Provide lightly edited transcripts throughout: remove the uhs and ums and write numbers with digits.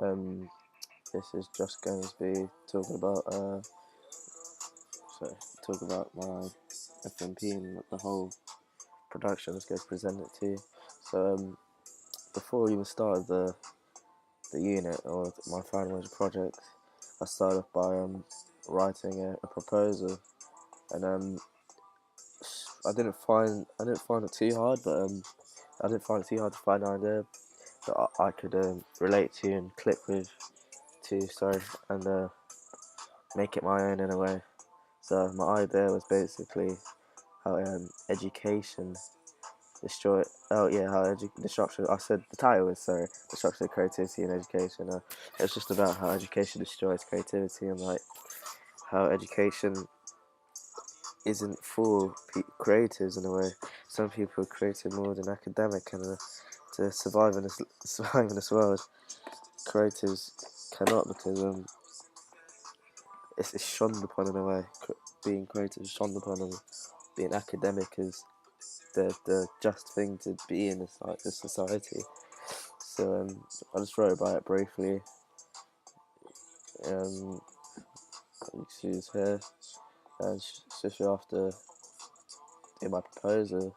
Um, this is just going to be talking about my FMP and the whole production that's going to present it to you. So before we even started the unit or my final major project, I started off by writing a proposal, and I didn't find it too hard, but I didn't find it too hard to find an idea that I could relate to and click with to, sorry, and make it my own in a way. So my idea was basically how education destroy. Oh yeah, how the structure. I said the title is, sorry, the structure of creativity in education. It's just about how education destroys creativity, and like how education isn't for creatives in a way. Some people are creative more than academic, and to survive in this survive in this world, creatives cannot, because it's shunned upon in a way. Being creative is shunned upon, and being academic is the just thing to be in this society. So I just wrote about it briefly. You can see this here, and especially after doing my proposal.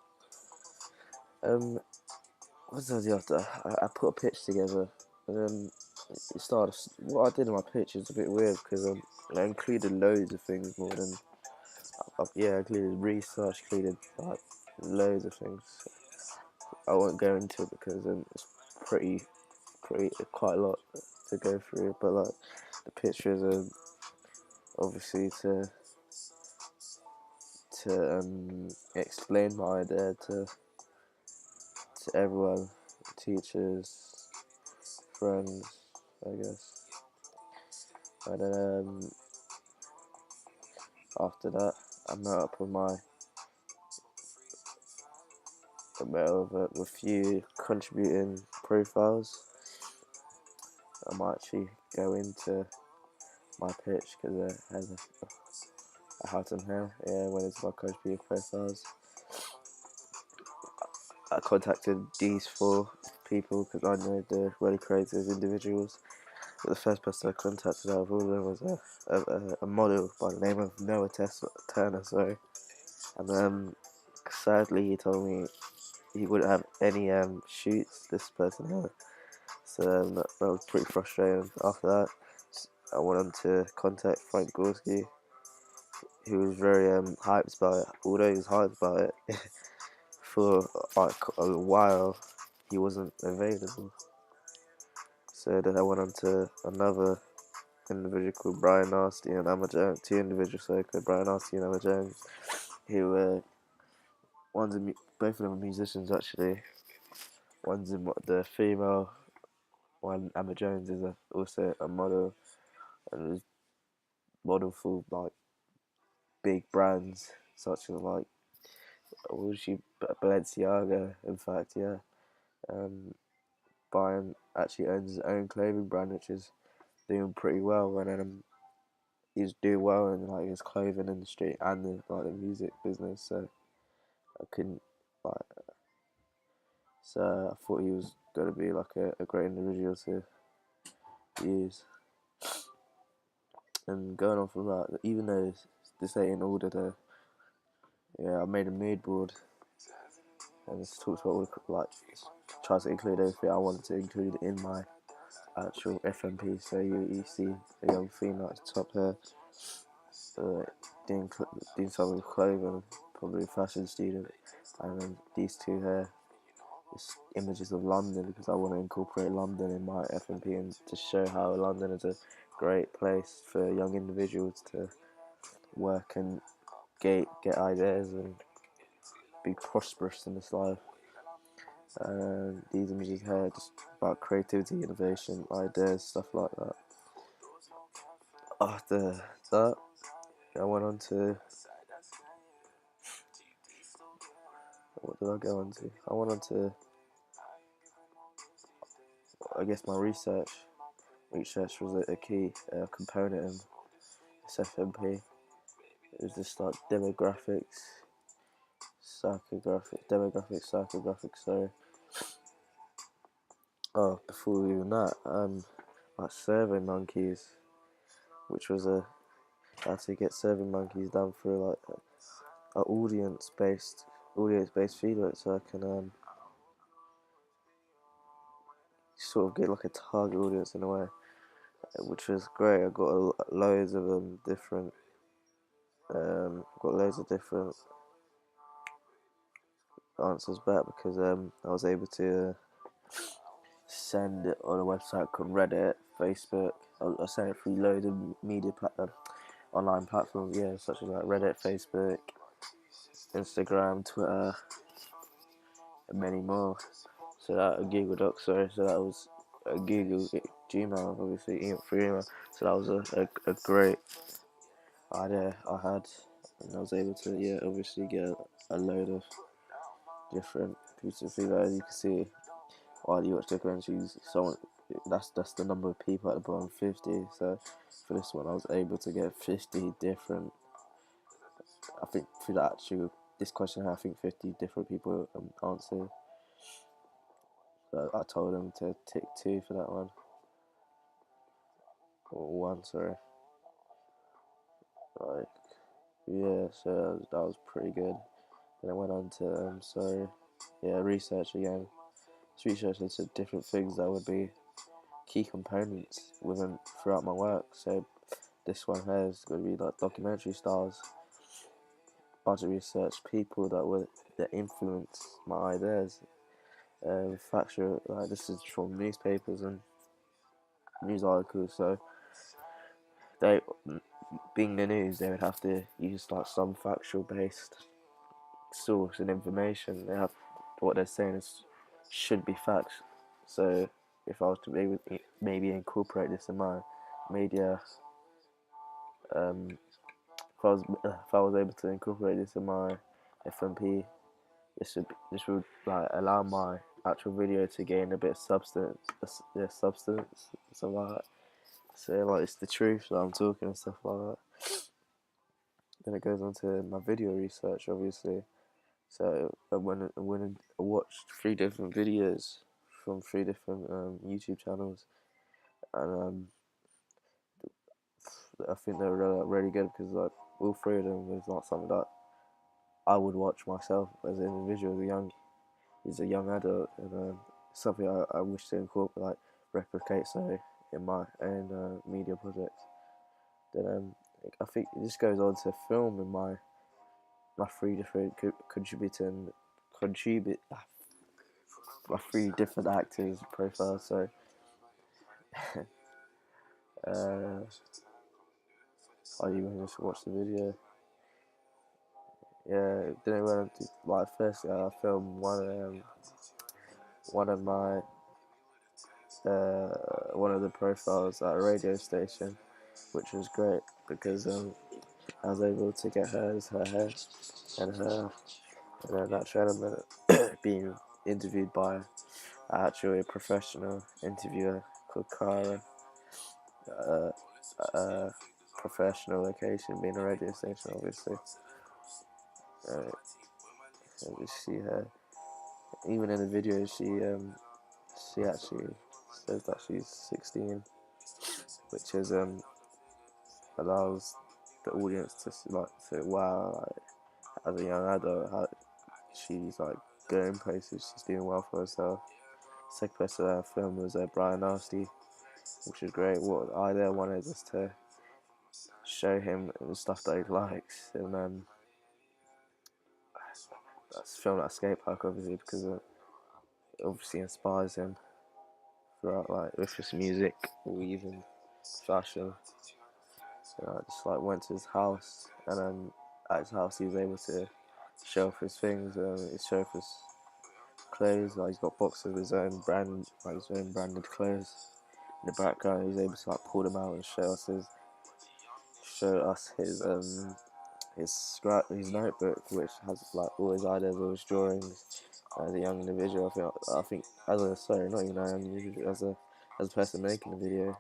What did I do after? I put a pitch together, and it started. What I did in my pitch is a bit weird because I included loads of things more than I included research, included like loads of things. I won't go into it because it's pretty quite a lot to go through. But like the pictures are obviously to explain my idea to everyone, teachers, friends, I guess. And then after that, I met up with a few contributing profiles. I might actually go into my pitch because it has a hat on here. Yeah, when it's my contributing profiles, I contacted these four people because I know they're really creative individuals. But the first person I contacted out of all of them was a model by the name of Noah Turner. Sorry, and sadly he told me he wouldn't have any shoots. This person had, so that was pretty frustrating. After that, I went on to contact Frank Gorski, who was very hyped about it. Although he was hyped about it for like a while, he wasn't available. So then I went on to another individual called Brian Nasty and Emma Jones, two individuals called Brian Nasty and Emma Jones, who both of them are musicians actually. One's the female, one Emma Jones is also a model, and was model for like big brands such as like, what was she, Balenciaga, in fact, yeah. Um, Brian actually owns his own clothing brand, which is doing pretty well, and he's doing well in like his clothing industry and the music business. So I couldn't like, so I thought he was gonna be like a great individual to use. And going on from that, even though this ain't in order though, yeah, I made a mood board, and this talks about all like tries to include everything I wanted to include in my actual FMP. So you see a young female at the top here, uh, doing something with clothing, probably a fashion student, and then these two here, just images of London, because I want to incorporate London in my FMP and to show how London is a great place for young individuals to work and get ideas and be prosperous in this life. These images here just about creativity, innovation, ideas, stuff like that. After that, I went on to, what did I go on to? I went on to, I guess, my research. Research was a key component in this FMP. It was just like demographics. So, before even that, like Survey Monkeys, which was I had to get Survey Monkeys done through like a audience based feedback, so I can sort of get like a target audience in a way, which was great. I got loads of different answers back because I was able to send it on a website called Reddit, Facebook. I sent it through loads of online platforms, yeah, such as like Reddit, Facebook, Instagram, Twitter, and many more. So that Google Docs, sorry. So that was a Google Gmail, obviously, for email. So that was a great idea I had, and I was able to, yeah, obviously get a load of different pieces of feedback. As you can see, while you watch documentaries, that's the number of people at the bottom, 50. So for this one, I was able to get 50 different. I think for the actual this question, I think 50 different people answered. So I told them to tick 2 for that one, or 1, sorry. Like, yeah, so that was pretty good. Then I went on to research again. Research into different things that would be key components throughout my work. So this one here is going to be like documentary stars, budget research, people that influence my ideas, factual. Like this is from newspapers and news articles. So they, being the news, they would have to use like some factual based source and information. They have what they're saying should be facts. So if I was to maybe incorporate this in my media, if I was able to incorporate this in my FMP, this would like allow my actual video to gain a bit of substance, something like that. So like it's the truth that I'm talking and stuff like that. Then it goes on to my video research, obviously. So when I watched 3 different videos from 3 different YouTube channels, and I think they were really good because like all 3 of them was not something that I would watch myself as an individual, as a young adult, and something I wish to incorporate, like replicate, so in my own media projects. Then I think it just goes on to film in my 3 different contribute my 3 different actors profiles. So uh, I even just watch the video. Yeah, then I went to like first I filmed one of my one of the profiles at a radio station, which was great because I was able to get her hair and then that gentleman being interviewed by actually a professional interviewer called Cara. Uh, Professional location being a radio station, obviously. Uh, and we see her. Even in the video, she actually says that she's 16, which is allows the audience to like say, wow, like, as a young adult, how she's like going places, she's doing well for herself. Second person I filmed was Brian Nasty, which is great. What I there wanted was to show him the stuff that he likes, and that's filmed at a skate park, obviously, because it obviously inspires him throughout, like with his music or even fashion. So I just like went to his house, and then at his house he was able to show off his things, show off his clothes. Like he's got boxes of his own brand, like his own branded clothes. In the background, he's able to like pull them out and show us his notebook, which has like all his ideas, all his drawings. As a young individual, I think as a sorry, not even a young individual, as a person making the video, I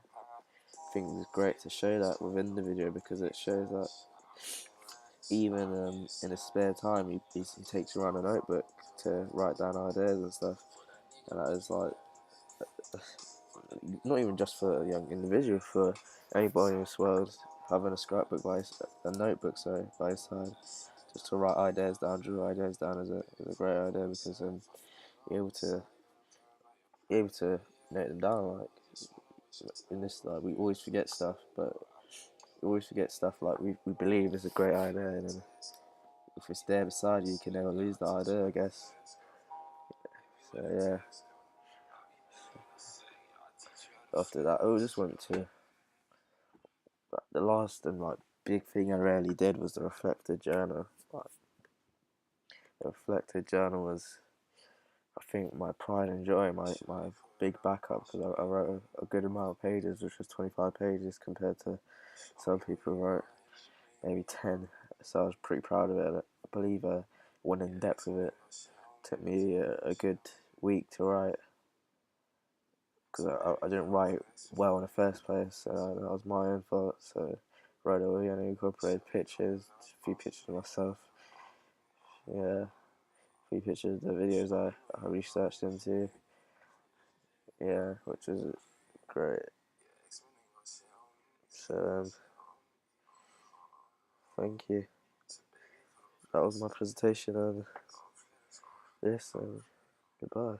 think it's great to show that within the video because it shows that even in his spare time, he takes around a notebook to write down ideas and stuff, and that is like not even just for a young individual, for anybody in this world, having a scrapbook a notebook, sorry, by his side, just to write ideas down, draw ideas down is a great idea because you're able to note them down. Like in this, like we always forget stuff, but we always forget stuff like we believe is a great idea, and then if it's there beside you, you can never lose the idea, I guess. So yeah, after that, I just went to the last and like big thing I really did was the reflected journal. Like, the reflected journal was, I think, my pride and joy, my big backup because I wrote a good amount of pages, which was 25 pages compared to some people who wrote maybe 10. So I was pretty proud of it. I believe I went in depth with it. Took me a good week to write because I didn't write well in the first place. So that was my own fault. So wrote it all, incorporated pictures, a few pictures of myself. Yeah, a few pictures of the videos I researched into. Yeah, which is great. So thank you. That was my presentation on this, and goodbye.